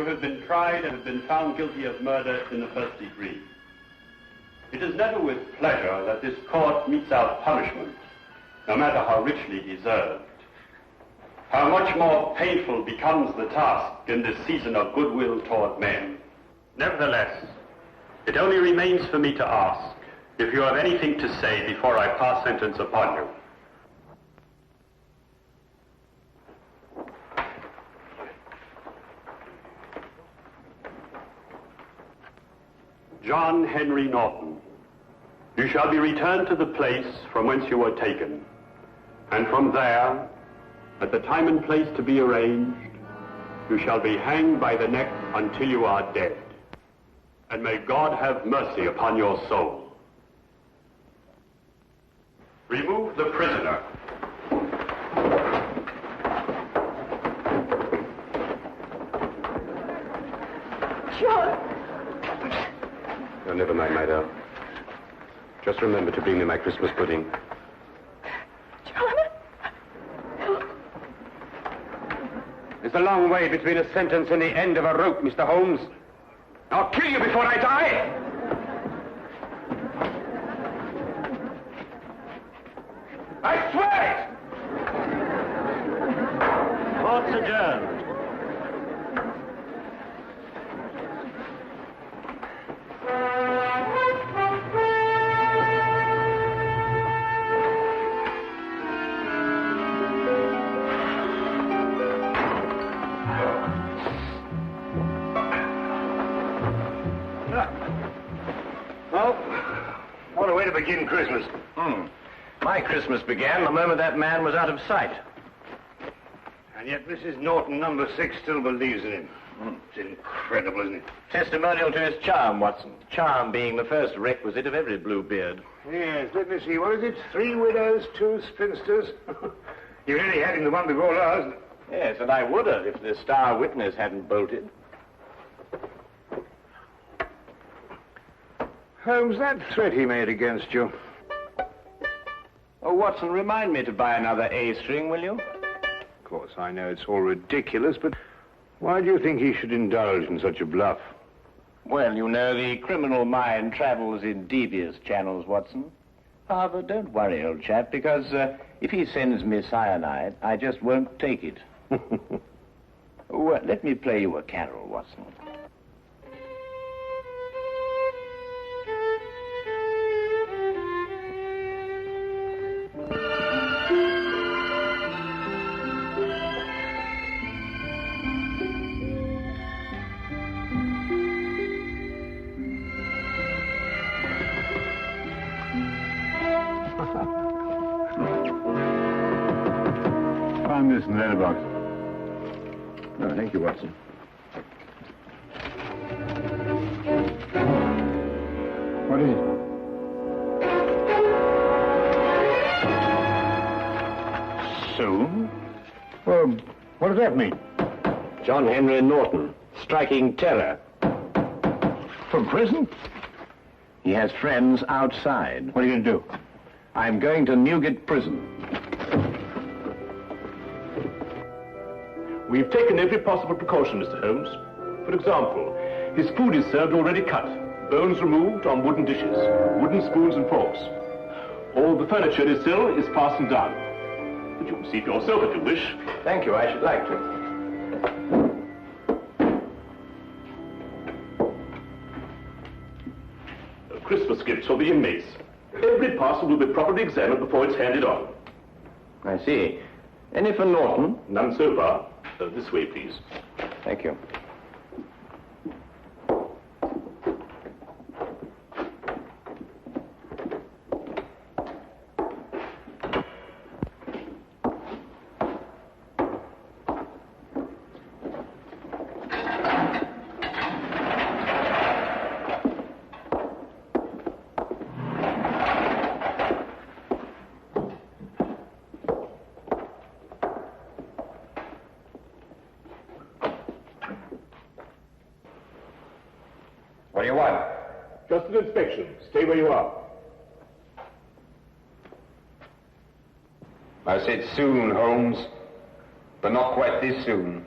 You have been tried and have been found guilty of murder in the first degree. It is never with pleasure that this court metes out punishment, no matter how richly deserved. How much more painful becomes the task in this season of goodwill toward men. Nevertheless, it only remains for me to ask if you have anything to say before I pass sentence upon you. John Henry Norton, you shall be returned to the place from whence you were taken, and from there, at the time and place to be arranged, you shall be hanged by the neck until you are dead. And may God have mercy upon your soul. Remove the prisoner. John! Oh, never mind, my love. Just remember to bring me my Christmas pudding. John! There's a long way between a sentence and the end of a rope, Mr. Holmes. I'll kill you before I die! I swear it! Court's adjourned. What a way to begin Christmas. My Christmas began the moment that man was out of sight. And yet Mrs. Norton, number 6, still believes in him. It's incredible, isn't it? Testimonial to his charm, Watson. Charm being the first requisite of every Bluebeard. Yes, let me see. What is it? 3 widows, 2 spinsters. You really had him the one before last. Yes, and I would have if the star witness hadn't bolted. Holmes, that threat he made against you. Oh, Watson, remind me to buy another A string, will you? Of course, I know it's all ridiculous, but why do you think he should indulge in such a bluff? Well, you know, the criminal mind travels in devious channels, Watson. However, don't worry, old chap, because if he sends me cyanide, I just won't take it. Let me play you a carol, Watson. Find this in the letterbox. Oh, thank you, Watson. What is it? Soon? Well, what does that mean? John Henry Norton, striking terror. From prison? He has friends outside. What are you going to do? I'm going to Newgate Prison. We've taken every possible precaution, Mr. Holmes. For example, his food is served already cut, bones removed on wooden dishes, wooden spoons and forks. All the furniture is fastened down. But you can see for yourself if you wish. Thank you, I should like to. Christmas gifts for the inmates. Every parcel will be properly examined before it's handed on. I see. Any for Norton? None so far. This way, please. Thank you. What do you want? Just an inspection. Stay where you are. I said soon, Holmes, but not quite this soon.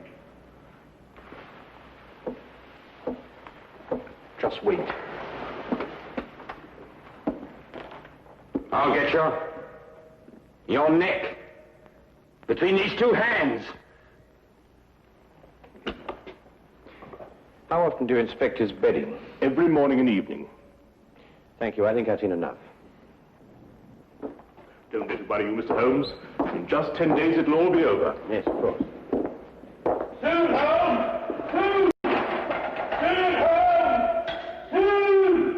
Just wait. I'll get you. Your neck. Between these two hands. How often do you inspect his bedding? Every morning and evening. Thank you. I think I've seen enough. Don't let it worry you, Mr. Holmes. In just 10 days, it'll all be over. Yes, of course. Soon, Holmes! Soon! Soon, Holmes! Soon!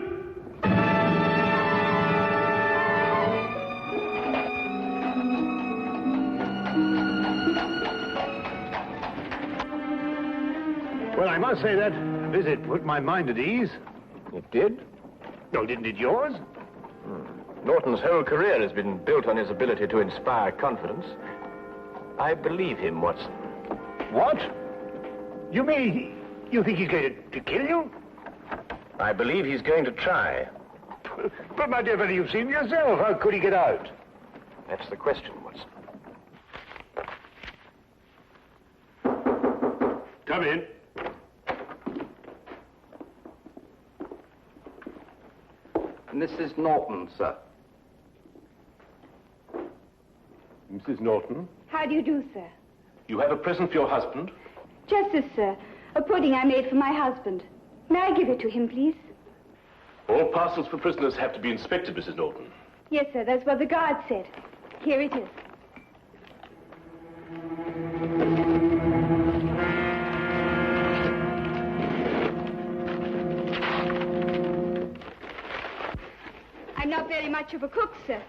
Well, I must say that visit put my mind at ease. It did? No, didn't it yours? Norton's whole career has been built on his ability to inspire confidence. I believe him, Watson. What? You mean you think he's going to kill you? I believe he's going to try. But, my dear fellow, you've seen yourself. How could he get out? That's the question, Watson. Come in. Mrs. Norton, sir. Mrs. Norton, How do you do, sir? you have a present for your husband? Just this, sir. A pudding I made for my husband. May I give it to him, please? All parcels for prisoners have to be inspected, Mrs. Norton. Yes, sir. That's what the guard said. Here it is. I'm not very much of a cook, sir,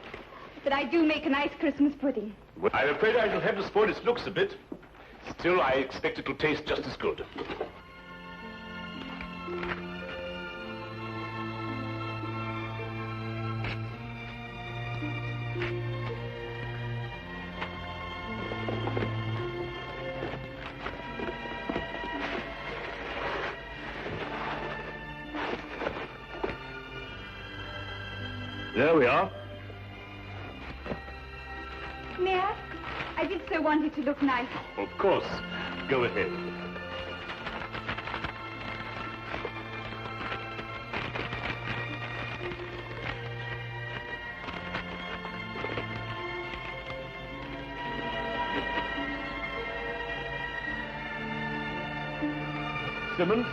but I do make a nice Christmas pudding. Well, I'm afraid I shall have to spoil its looks a bit. Still, I expect it'll taste just as good. There we are. May I? I did so want it to look nice. Of course. Go ahead. Simmons?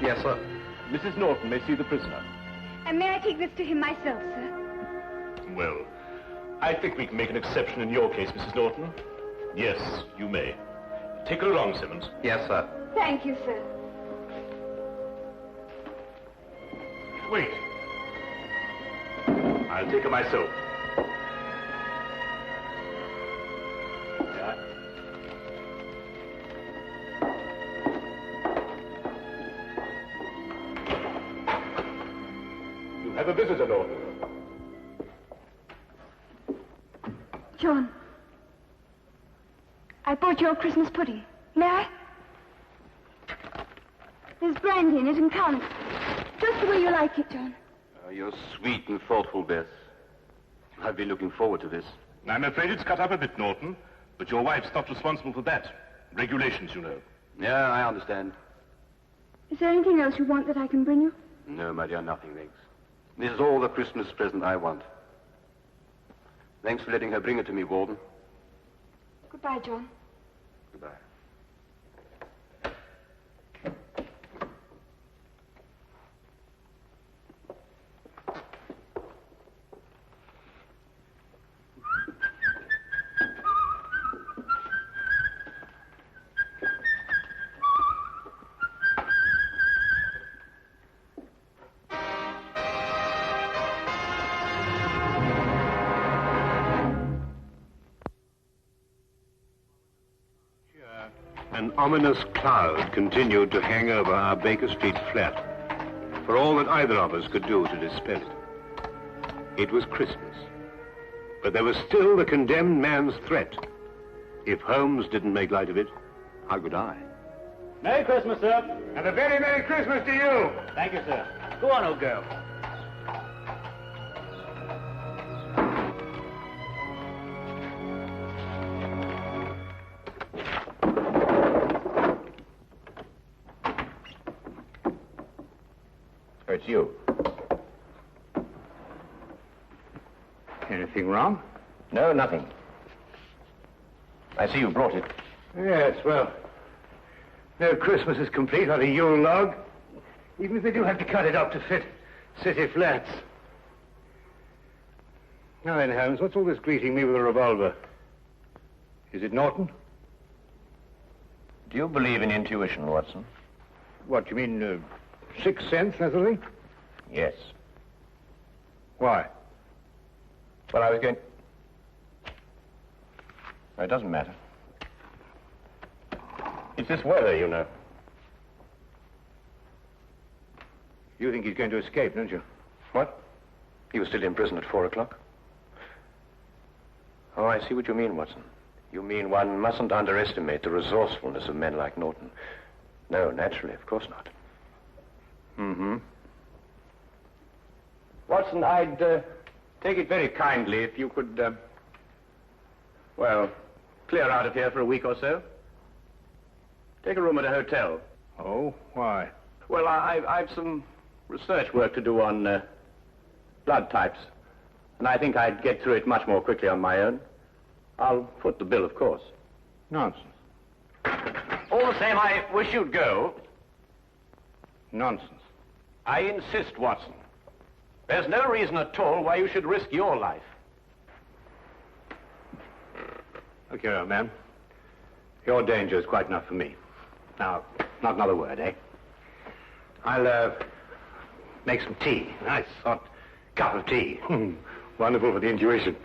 Yes, sir. Mrs. Norton may see the prisoner. And may I take this to him myself, sir? Well, I think we can make an exception in your case, Mrs. Norton. Yes, you may. Take her along, Simmons. Yes, sir. Thank you, sir. Wait. I'll take her myself. Yeah. You have a visitor, Norton. John, I bought your Christmas pudding. May I? There's brandy in it and currants. Just the way you like it, John. You're sweet and thoughtful, Bess. I've been looking forward to this. I'm afraid it's cut up a bit, Norton. But your wife's not responsible for that. Regulations, you know. Yeah, I understand. Is there anything else you want that I can bring you? No, my dear, nothing, thanks. This is all the Christmas present I want. Thanks for letting her bring it to me, Warden. Goodbye, John. Goodbye. An ominous cloud continued to hang over our Baker Street flat, for all that either of us could do to dispel it. It was Christmas, but there was still the condemned man's threat. If Holmes didn't make light of it, how could I? Merry Christmas, sir. And a very Merry Christmas to you! Thank you, sir. Go on, old girl. Oh, it's you. Anything wrong? No, nothing. I see you brought it. Yes, well, no Christmas is complete without a Yule log, even if they do have to cut it up to fit city flats. Now then, Holmes, what's all this greeting me with a revolver? Is it Norton? Do you believe in intuition, Watson? What, you mean, sixth sense, that sort of thing? Yes. Why? Well, I was going... No, it doesn't matter. It's this weather, you know. You think he's going to escape, don't you? What? He was still in prison at 4 o'clock? Oh, I see what you mean, Watson. You mean one mustn't underestimate the resourcefulness of men like Norton. No, naturally, of course not. Mm-hmm. Watson, I'd take it very kindly if you could, well, clear out of here for a week or so. Take a room at a hotel. Oh, why? Well, I've some research work to do on blood types, and I think I'd get through it much more quickly on my own. I'll foot the bill, of course. Nonsense. All the same, I wish you'd go. Nonsense. I insist, Watson. There's no reason at all why you should risk your life. Look here, old man. Your danger is quite enough for me. Now, not another word, eh? I'll, make some tea. Nice hot cup of tea. Wonderful for the intuition.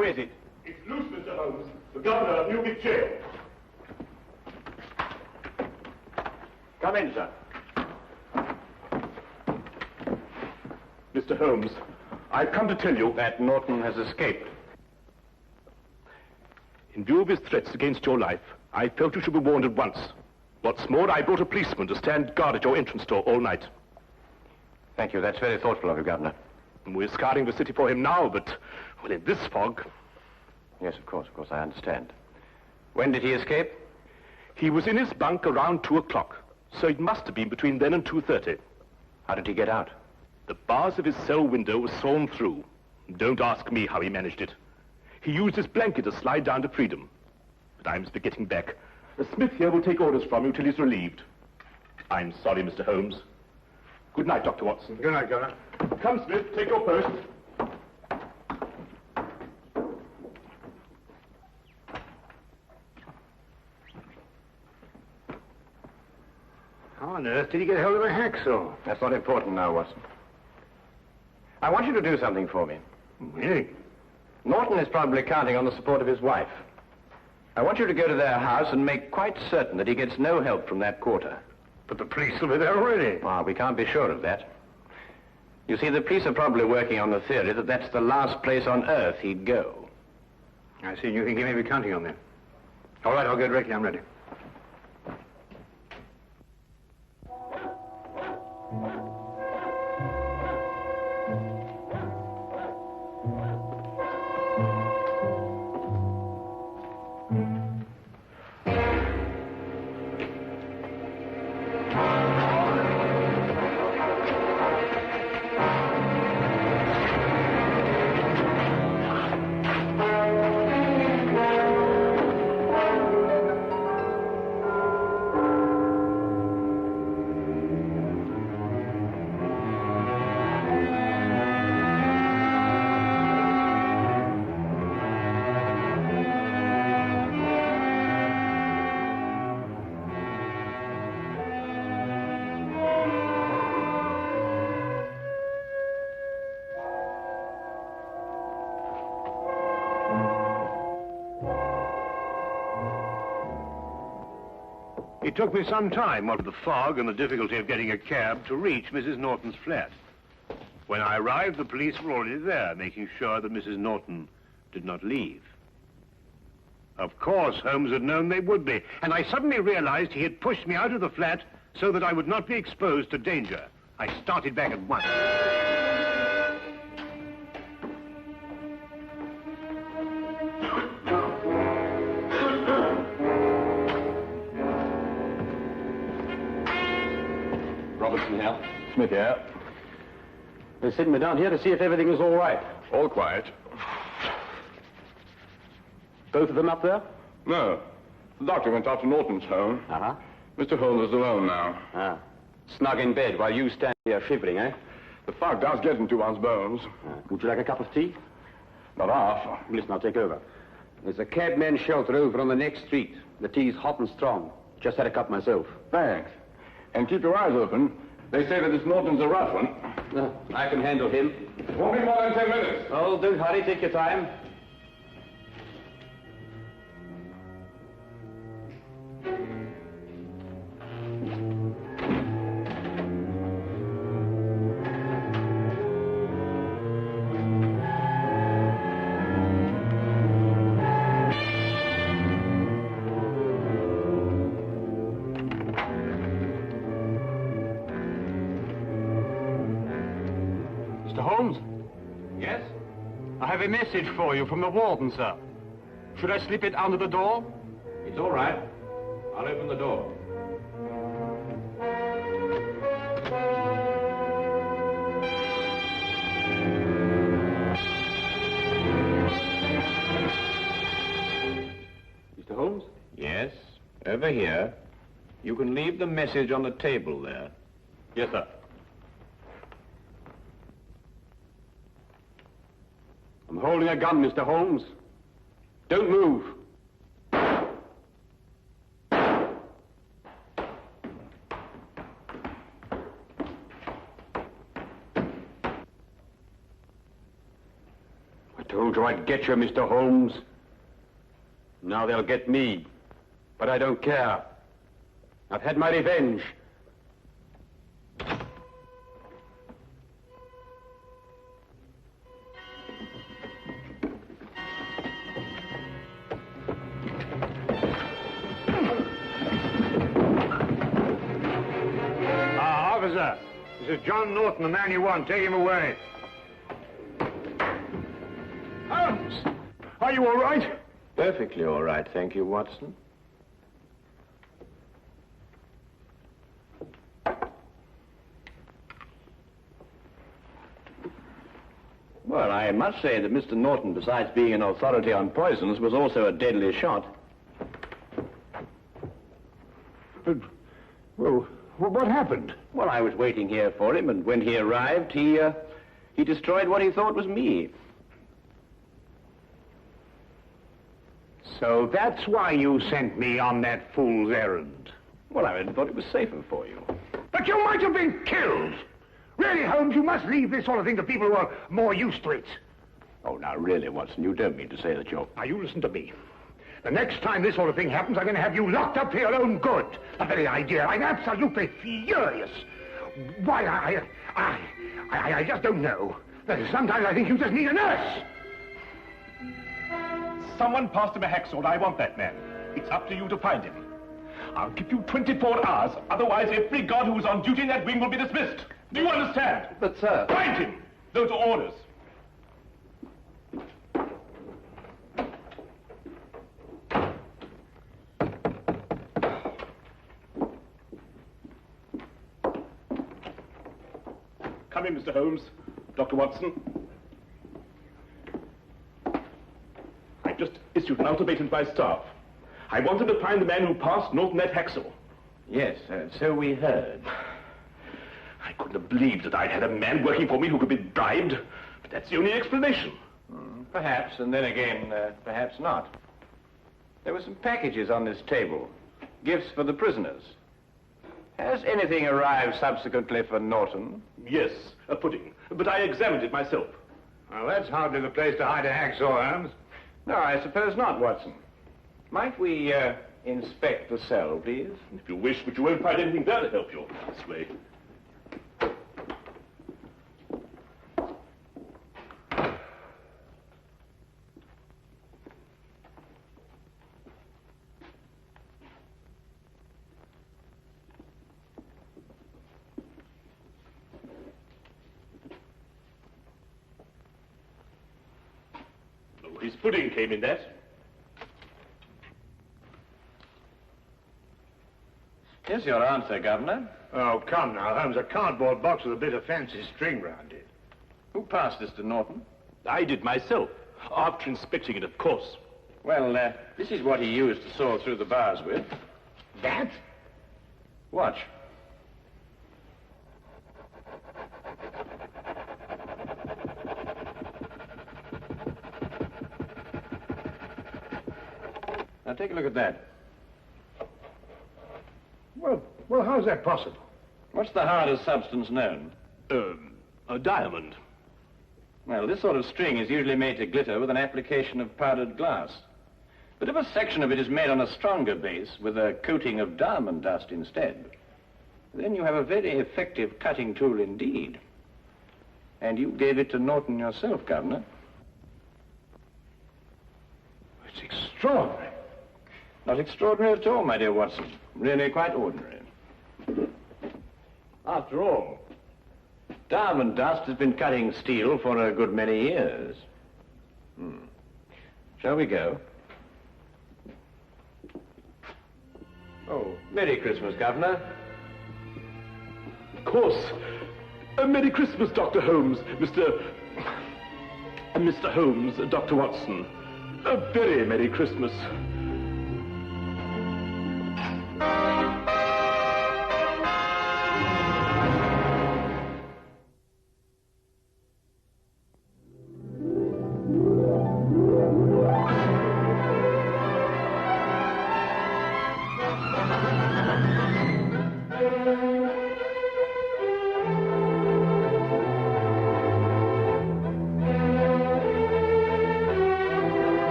Who is it? It's loose, Mr. Holmes, the governor of Newgate Jail. Come in, sir. Mr. Holmes, I've come to tell you That Norton has escaped. in view of his threats against your life, I felt you should be warned at once. What's more, I brought a policeman to stand guard at your entrance door all night. Thank you. That's very thoughtful of you, Governor. We're scouring the city for him now, but, well, in this fog... Yes, of course, I understand. When did he escape? He was in his bunk around 2 o'clock, so it must have been between then and 2:30. How did he get out? The bars of his cell window were sawn through. Don't ask me how he managed it. He used his blanket to slide down to freedom. But I must be getting back. The Smith here will take orders from you till he's relieved. I'm sorry, Mr. Holmes. Good night, Dr. Watson. Good night, Governor. Come, Smith, take your post. How on earth did he get hold of a hacksaw? That's not important now, Watson. I want you to do something for me. Really? Norton is probably counting on the support of his wife. I want you to go to their house and make quite certain that he gets no help from that quarter. But the police will be there already. Ah, we can't be sure of that. You see, the police are probably working on the theory that that's the last place on earth he'd go. I see. You think he may be counting on them. All right, I'll go directly. I'm ready. It took me some time, what with the fog and the difficulty of getting a cab, to reach Mrs. Norton's flat. When I arrived, the police were already there, making sure that Mrs. Norton did not leave. Of course, Holmes had known they would be, and I suddenly realized he had pushed me out of the flat so that I would not be exposed to danger. I started back at once. Here. Smith here. They sent me down here to see if everything is all right. All quiet. Both of them up there? No. The doctor went off to Norton's home. Uh-huh. Mr. Holmes is alone now. Ah. Snug in bed while you stand here shivering, eh? The fog does get into one's bones. Would you like a cup of tea? Not half. Listen, I'll take over. There's a cabman's shelter over on the next street. The tea's hot and strong. Just had a cup myself. Thanks. And keep your eyes open. They say that this Norton's a rough one. I can handle him. Won't be more than 10 minutes. Oh, don't hurry. Take your time. Yes? I have a message for you from the warden, sir. Should I slip it under the door? It's all right. I'll open the door. Mr. Holmes? Yes, over here. You can leave the message on the table there. Yes, sir. I'm holding a gun, Mr. Holmes. Don't move. I told you I'd get you, Mr. Holmes. Now they'll get me. But I don't care. I've had my revenge. officer. This is John Norton, the man you want. Take him away. Holmes! Are you all right? Perfectly all right, thank you, Watson. Well, I must say that Mr. Norton, besides being an authority on poisons, was also a deadly shot. Well, what happened? Well, I was waiting here for him, and when he arrived, he destroyed what he thought was me. So that's why you sent me on that fool's errand. Well, I thought it was safer for you. But you might have been killed. Really, Holmes, you must leave this sort of thing to people who are more used to it. Oh, now, really, Watson, you don't mean to say that you're... Now, you listen to me. The next time this sort of thing happens, I'm going to have you locked up for your own good. The very idea. I'm absolutely furious. Why, I just don't know. Sometimes I think you just need a nurse. Someone passed him a hacksaw. I want that man. It's up to you to find him. I'll give you 24 hours. Otherwise, every guard who's on duty in that wing will be dismissed. Do you understand? But, sir... Find him! Those are orders. Come in, Mr. Holmes. Dr. Watson. I just issued an ultimatum to my staff. I wanted to find the man who passed Norton that hacksaw. Yes, so we heard. I couldn't have believed that I'd had a man working for me who could be bribed. But that's the only explanation. Perhaps, and then again, perhaps not. There were some packages on this table. Gifts for the prisoners. Has anything arrived subsequently for Norton? Yes, a pudding. But I examined it myself. Well, that's hardly the place to hide a hacksaw, Holmes. No, I suppose not, Watson. Might we, inspect the cell, please? If you wish, but you won't find anything there to help you. This way. His pudding came in that. Here's your answer, Governor. Oh, come now, Holmes. A cardboard box with a bit of fancy string round it. Who passed this to Norton? I did myself, after inspecting it, of course. Well, this is what he used to saw through the bars with. That? Watch. Now, take a look at that. Well, how's that possible? What's the hardest substance known? A diamond. Well, this sort of string is usually made to glitter with an application of powdered glass. But if a section of it is made on a stronger base with a coating of diamond dust instead, then you have a very effective cutting tool indeed. And you gave it to Norton yourself, Governor. It's extraordinary. Not extraordinary at all, my dear Watson. Really quite ordinary. After all, diamond dust has been cutting steel for a good many years. Shall we go? Oh, Merry Christmas, Governor. Of course. Merry Christmas, Dr. Holmes, Mr. Holmes, Dr. Watson. A very Merry Christmas.